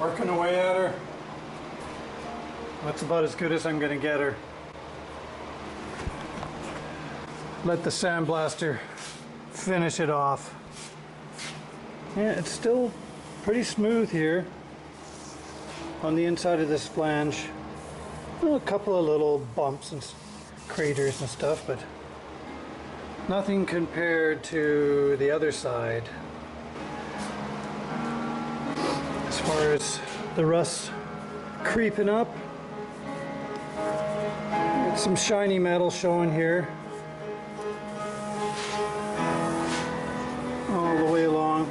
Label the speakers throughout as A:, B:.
A: Working away at her. That's about as good as I'm going to get her. Let the sandblaster finish it off. Yeah, it's still pretty smooth here on the inside of this flange. Well, a couple of little bumps and craters and stuff, but nothing compared to the other side. As far as the rust creeping up, some shiny metal showing here all the way along.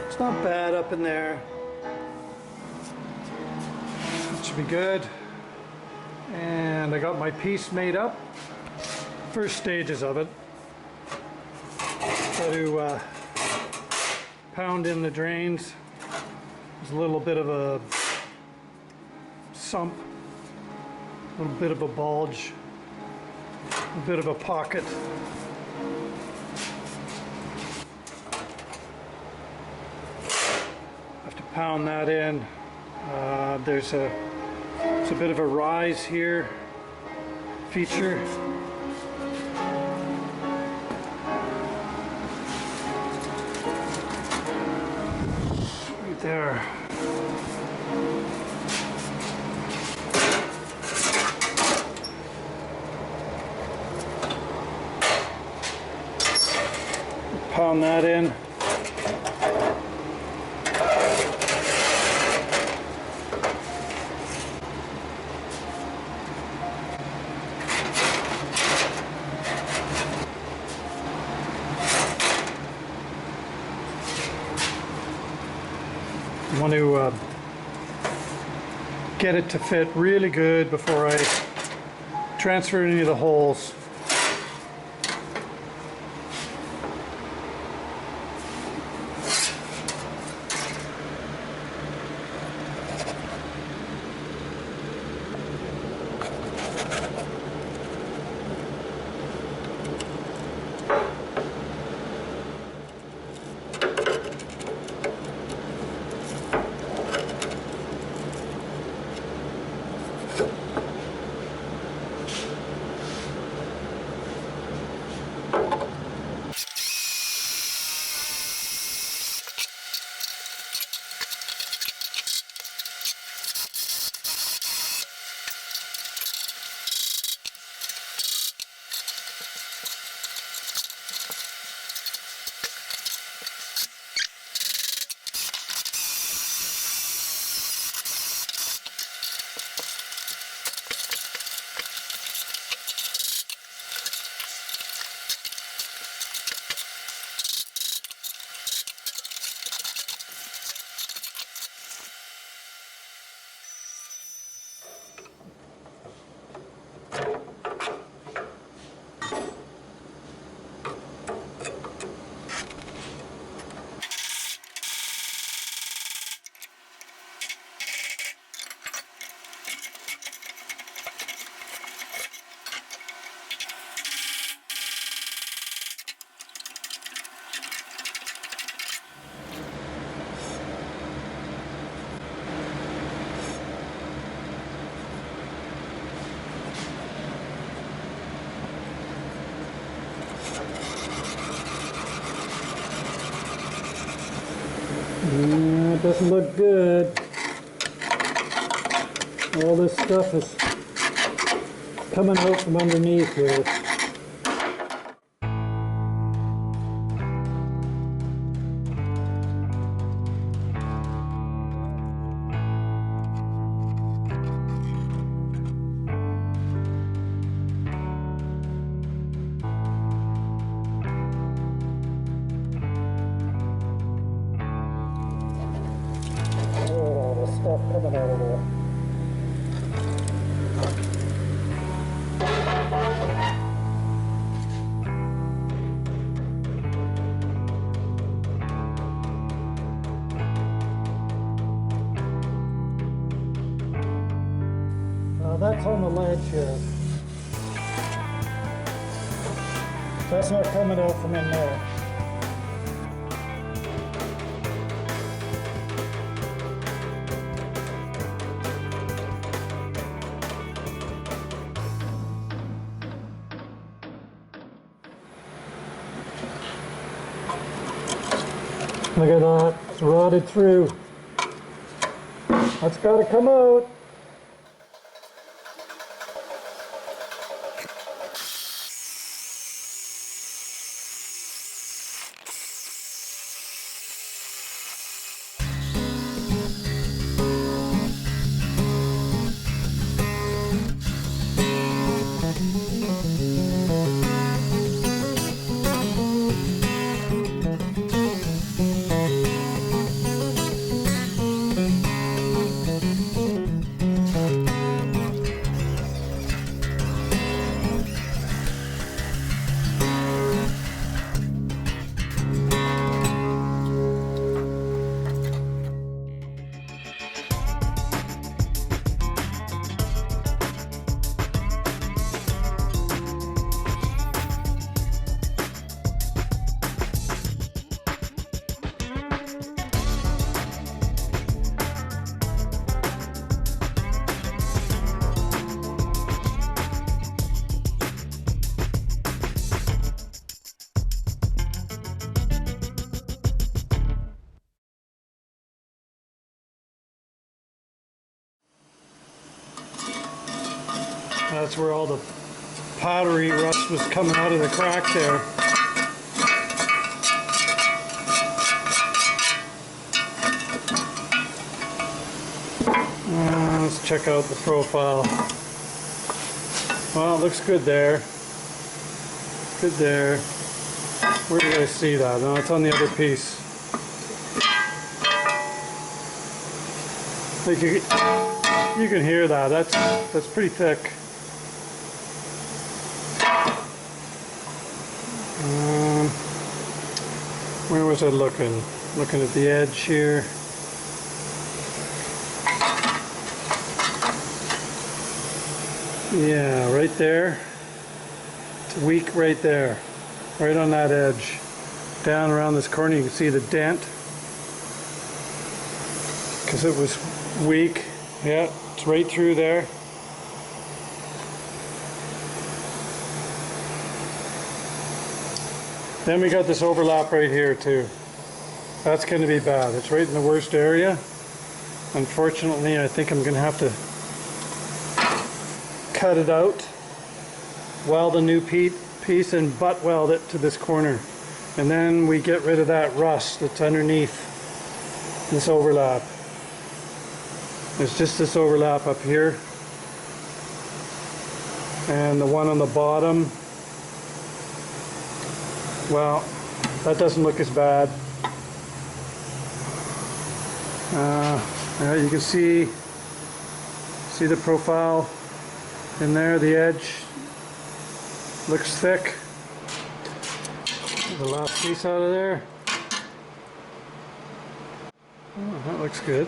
A: It's not bad up in there. It should be good. And I got my piece made up. First stages of it. Got to pound in the drains. There's a little bit of a sump, a little bit of a bulge, a bit of a pocket. Have to pound that in. There's a bit of a rise here feature. Right there. Pound that in. I want to get it to fit really good before I transfer any of the holes. It doesn't look good. All this stuff is coming out from underneath here. Stuff coming out of there. That's on the ledge here. That's not coming out from in there. Look at that, it's rotted through. That's got to come out. That's where all the powdery rust was coming out of the crack there. Let's check out the profile. Well, it looks good there. Good there. Where did I see that? No, it's on the other piece. Like you can hear that. That's pretty thick. Where was I looking? Looking at the edge here. Yeah, right there. It's weak right there. Right on that edge. Down around this corner you can see the dent. Because it was weak. Yeah, it's right through there. Then we got this overlap right here too. That's going to be bad. It's right in the worst area. Unfortunately, I think I'm going to have to cut it out, weld a new piece and butt weld it to this corner. And then we get rid of that rust that's underneath this overlap. There's just this overlap up here. And the one on the bottom, well, that doesn't look as bad. You can see the profile in there, the edge looks thick. The last piece out of there. Oh, that looks good.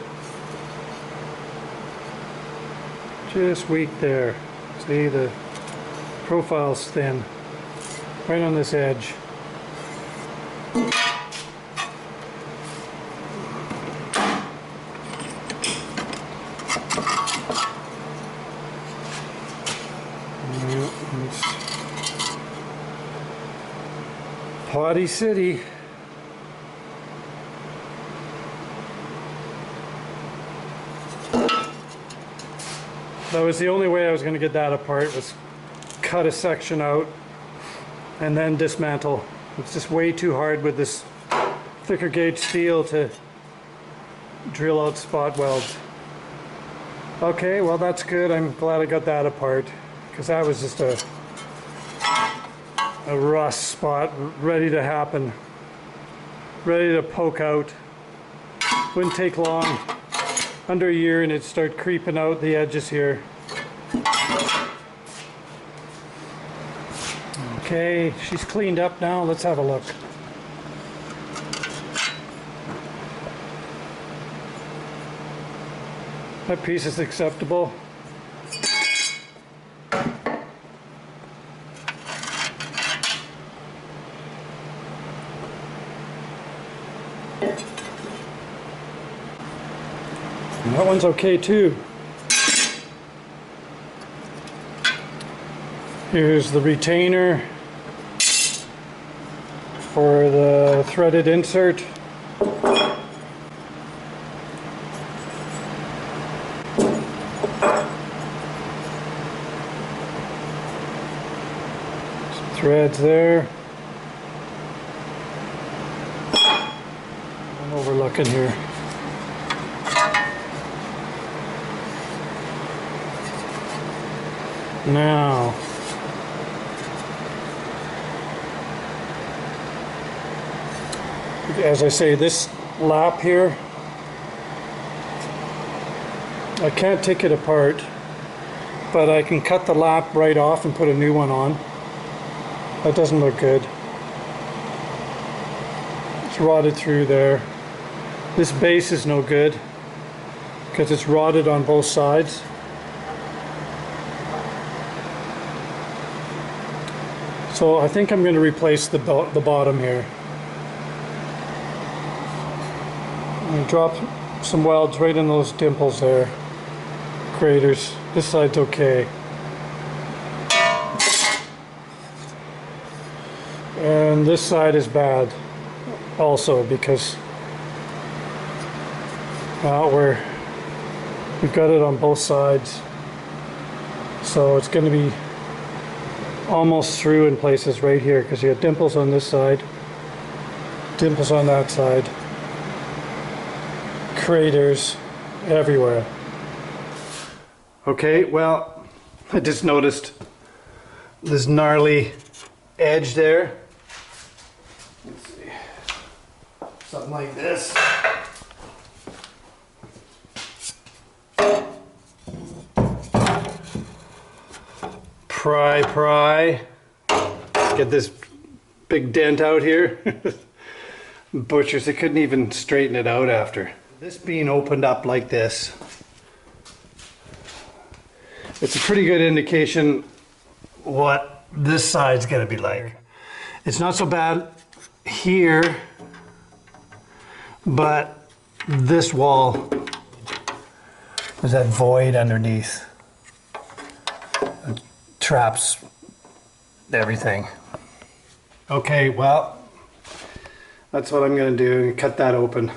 A: Just weak there. See, the profile's thin. Right on this edge. Potty City. That was the only way I was going to get that apart, was cut a section out and then dismantle. It's just way too hard with this thicker gauge steel to drill out spot welds. Okay, well that's good. I'm glad I got that apart, because that was just a rust spot ready to happen, ready to poke out. Wouldn't take long, under a year, and it'd start creeping out the edges here. Okay, she's cleaned up now. Let's have a look. That piece is acceptable. And that one's okay too. Here's the retainer for the threaded insert. Some threads there. I'm overlooking here. Now, as I say, this lap here, I can't take it apart, but I can cut the lap right off and put a new one on. That doesn't look good. It's rotted through there. This base is no good because it's rotted on both sides. So I think I'm going to replace the bottom here. I'm going to drop some welds right in those dimples there, craters. This side's okay. And this side is bad also because we've got it on both sides. So it's going to be almost through in places right here because you have dimples on this side, dimples on that side, craters everywhere. Okay, well, I just noticed this gnarly edge there. Let's see, something like this. Pry. Get this big dent out here. Butchers, they couldn't even straighten it out after. This being opened up like this, it's a pretty good indication what this side's gonna be like. It's not so bad here, but this wall, there's that void underneath. It traps everything. Okay, well, that's what I'm gonna do, cut that open.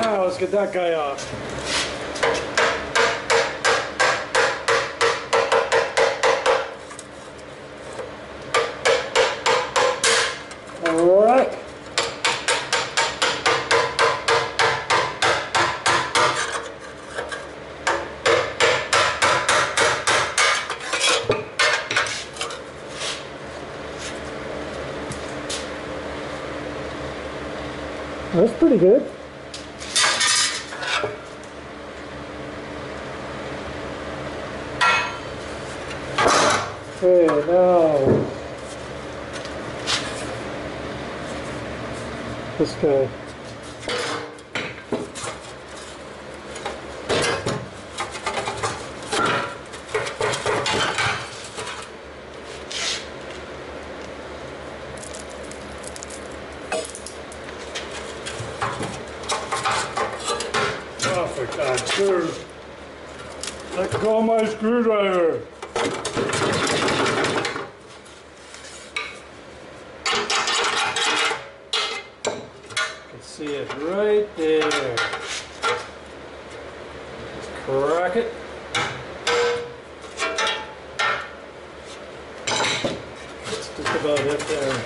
A: Now let's get that guy off. All right. That's pretty good. Okay, now this guy. Oh, for God's sake. Let go of my screwdriver. See it right there. Just crack it. That's just about it there.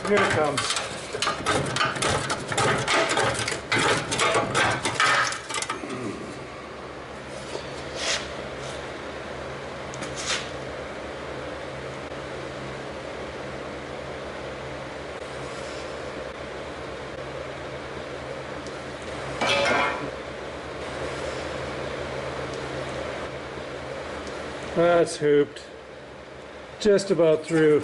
A: Here it comes. That's hooped. Just about through.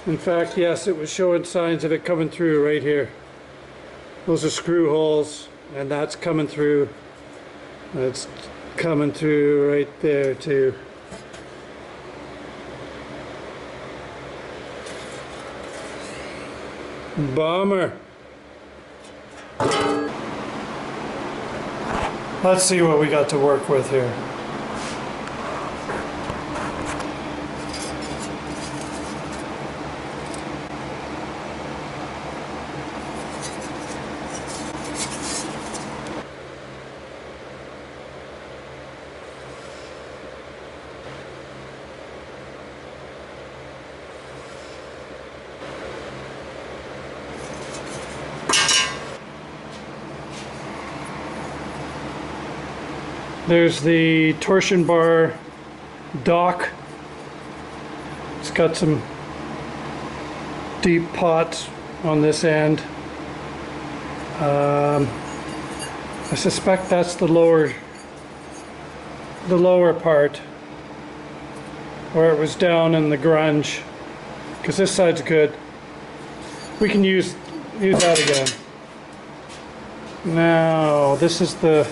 A: In fact, yes, it was showing signs of it coming through right here. Those are screw holes, and that's coming through. That's coming through right there too. Bummer. Let's see what we got to work with here. There's the torsion bar dock. It's got some deep pots on this end. I suspect that's the lower part where it was down in the grunge, because this side's good. We can use that again. Now this is the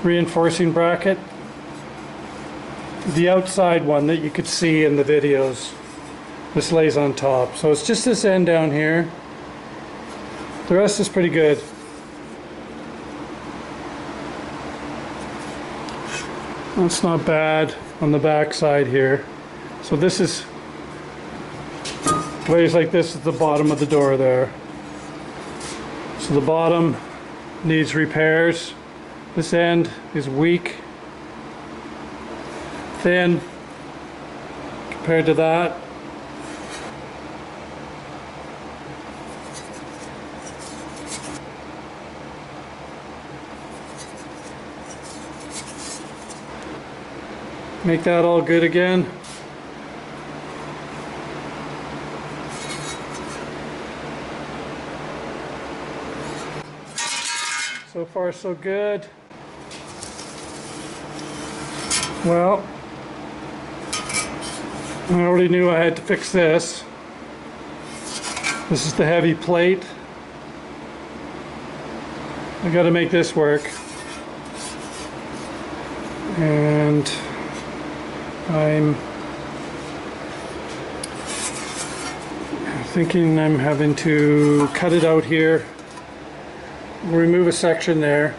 A: reinforcing bracket, the outside one that you could see in the videos. This lays on top, so it's just this end down here. The rest is pretty good. That's not bad on the back side here. So this is lays like this at the bottom of the door there. So the bottom needs repairs. This end is weak, thin compared to that. Make that all good again. So far so good. Well, I already knew I had to fix this. This is the heavy plate. I got to make this work. And I'm thinking I'm having to cut it out here, remove a section there.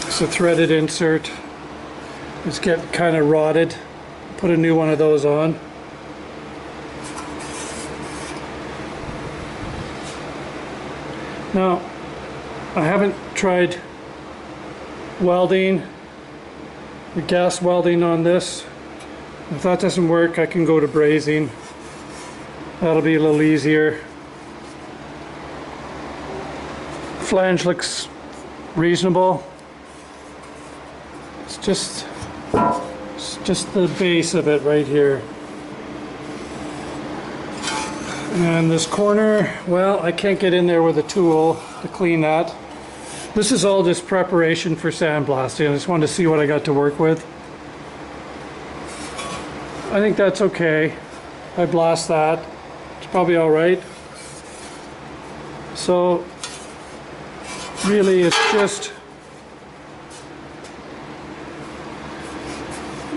A: It's a threaded insert. It's getting kind of rotted. Put a new one of those on. Now, I haven't tried welding, the gas welding on this. If that doesn't work, I can go to brazing. That'll be a little easier. Flange looks reasonable. It's just the base of it right here. And this corner, well, I can't get in there with a tool to clean that. This is all just preparation for sandblasting. I just wanted to see what I got to work with. I think that's okay. I blast that. It's probably all right. So really it's just,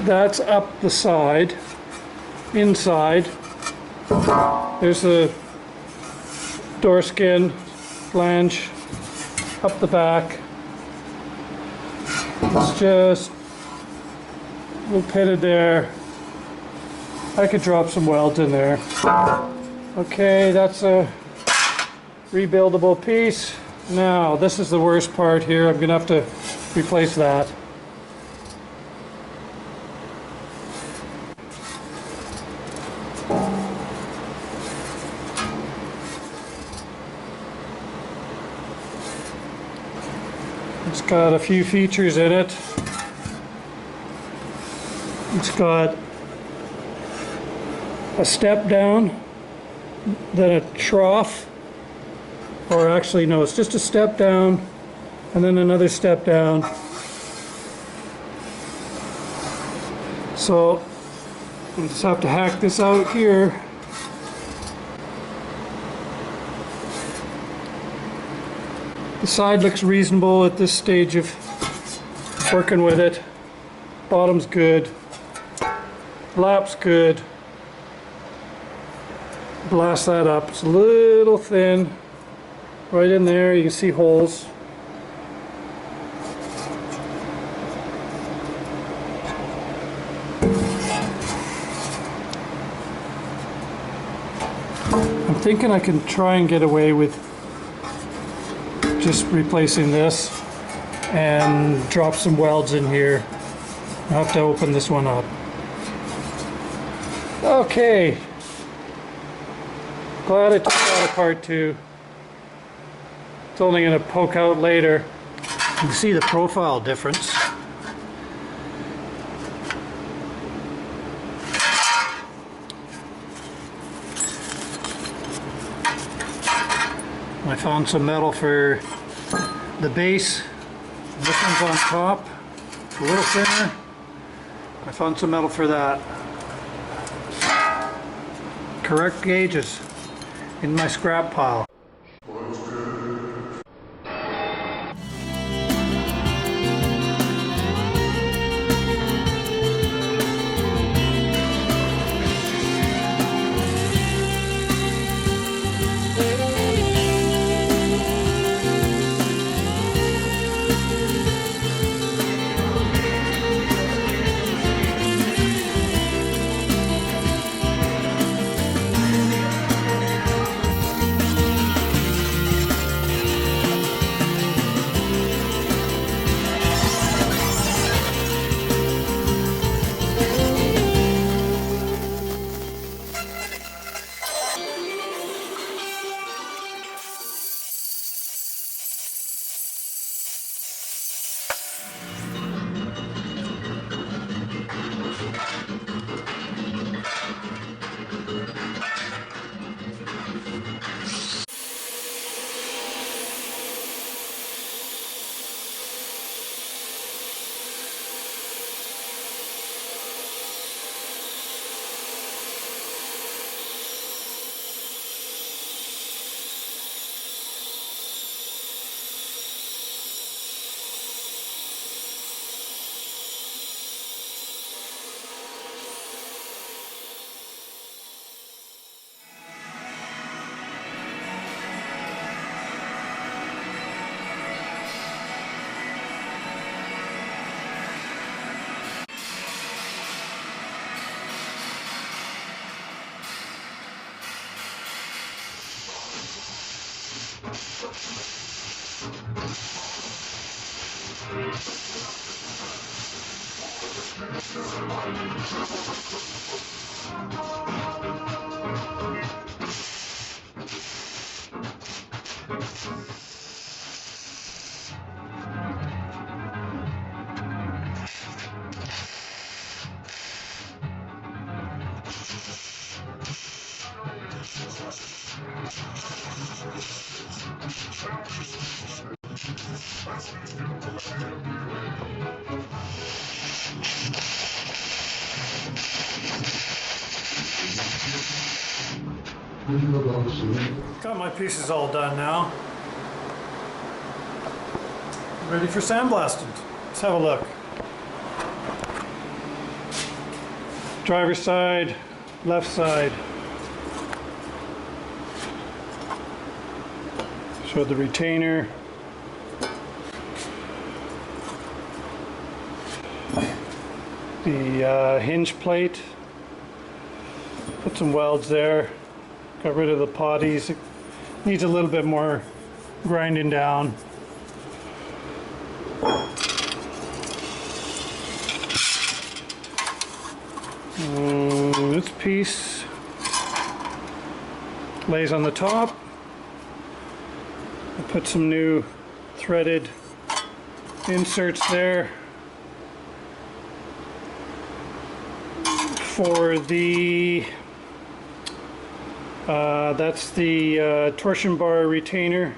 A: that's up the side, inside. There's the door skin, flange, up the back. It's just a little pitted there. I could drop some welds in there. Okay, that's a rebuildable piece. Now, this is the worst part here. I'm gonna have to replace that. It's got a few features in it. It's got a step down, then a trough, or actually no, it's just a step down and then another step down. So I just have to hack this out here. The side looks reasonable at this stage of working with it. Bottom's good. Lap's good. Blast that up. It's a little thin. Right in there you can see holes. I'm thinking I can try and get away with just replacing this and drop some welds in here. I'll have to open this one up. Okay. Glad I took that apart too. It's only going to poke out later. You can see the profile difference. I found some metal for the base. This one's on top, a little thinner. I found some metal for that. Correct gauges in my scrap pile. Got my pieces all done now. Ready for sandblasting. Let's have a look. Driver's side, left side. So the retainer. The hinge plate. Put some welds there. Got rid of the potties. It needs a little bit more grinding down. This piece lays on the top. I put some new threaded inserts there for the that's the torsion bar retainer.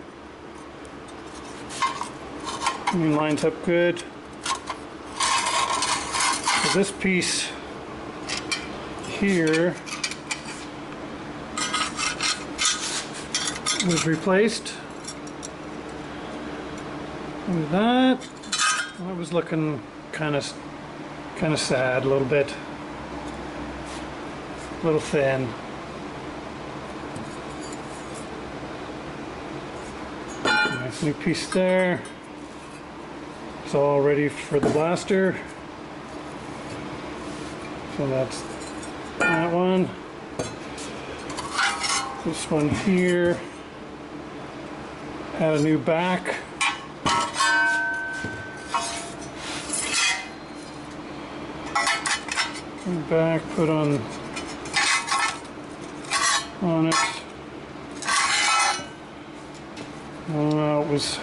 A: Lines up good. So this piece here was replaced with that. That was looking kind of sad, a little bit, a little thin. Nice new piece there. It's all ready for the blaster. So that's that one. This one here. Add a new back. New back, put on it. It was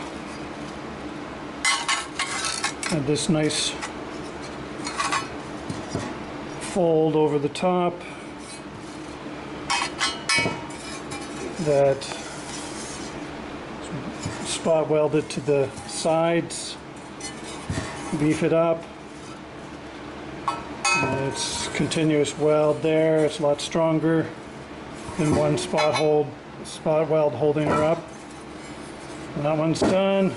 A: had this nice fold over the top that spot welded to the sides, beef it up. And it's continuous weld there. It's a lot stronger than one spot weld holding her up. And that one's done.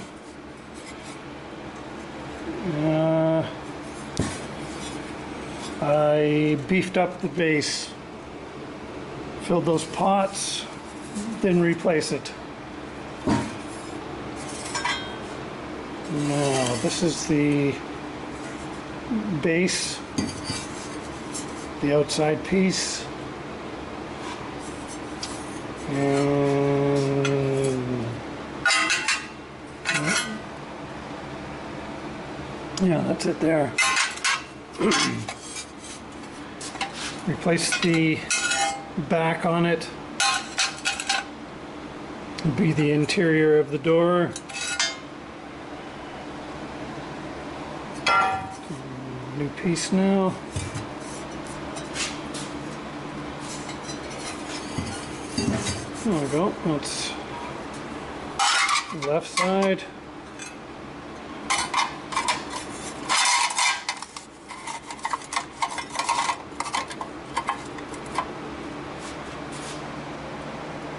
A: I beefed up the base, filled those pots, didn't replace it. Now this is the base, the outside piece, and yeah, that's it there. Replace the back on it. It'll be the interior of the door. New piece now. There we go. That's left side.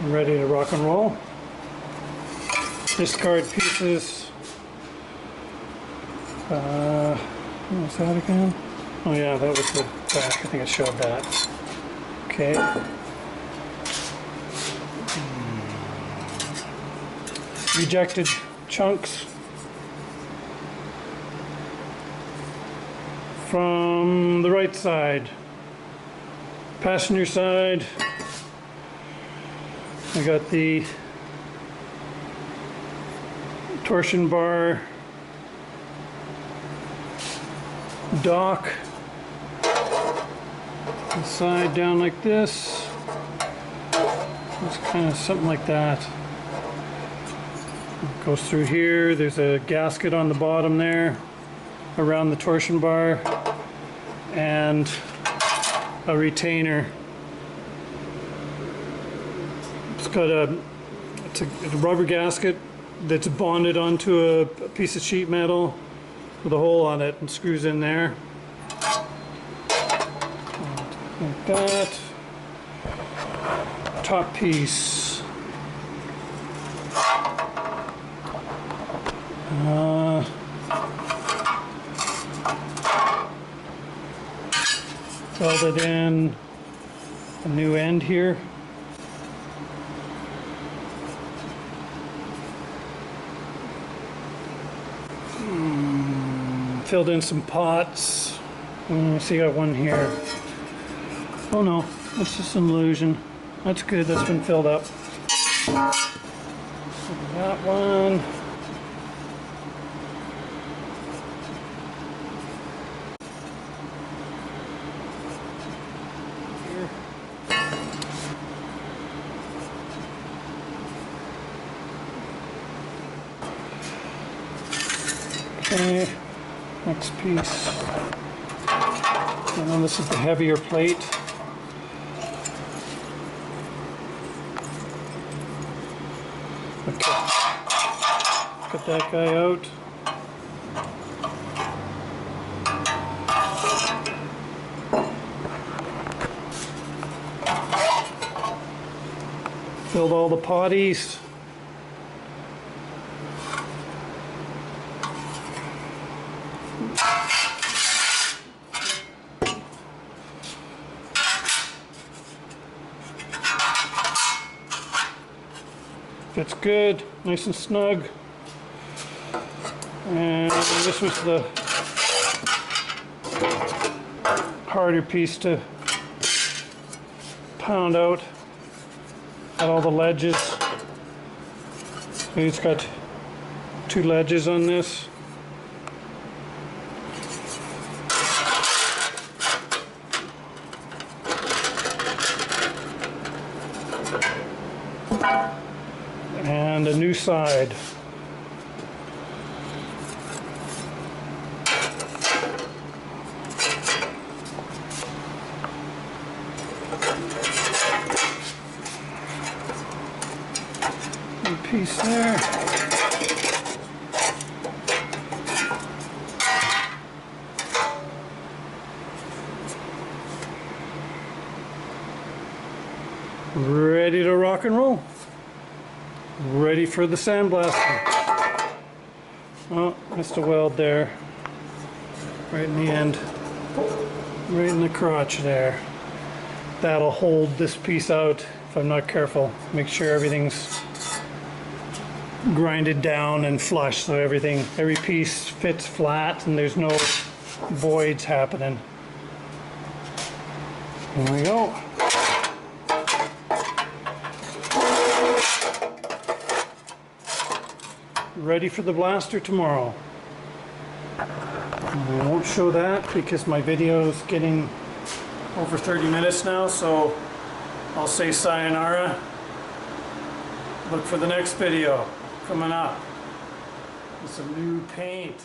A: I'm ready to rock and roll. Discard pieces. What was that again? Oh yeah, that was the back. I think I showed that. Okay. Rejected chunks from the right side. Passenger side. I got the torsion bar dock. The side down like this. It's kind of something like that. It goes through here. There's a gasket on the bottom there around the torsion bar and a retainer. It's got a rubber gasket that's bonded onto a piece of sheet metal with a hole on it and screws in there. Like that. Top piece. Welded in a new end here. Filled in some pots. See, got one here. Oh no, that's just an illusion. That's good, that's been filled up. That one. Here. Okay, next piece. And then this is the heavier plate. Okay. Cut that guy out. Filled all the potties. Fits good, nice and snug. And this was the harder piece to pound out at all the ledges. It's got 2 ledges on this. And a new side. One piece there. Ready to rock and roll. Ready for the sandblaster. Oh, missed a weld there. Right in the end. Right in the crotch there. That'll hold this piece out if I'm not careful. Make sure everything's grinded down and flush so every piece fits flat and there's no voids happening. Here we go. Ready for the blaster tomorrow. I won't show that because my video is getting over 30 minutes now, so I'll say sayonara. Look for the next video coming up with some new paint.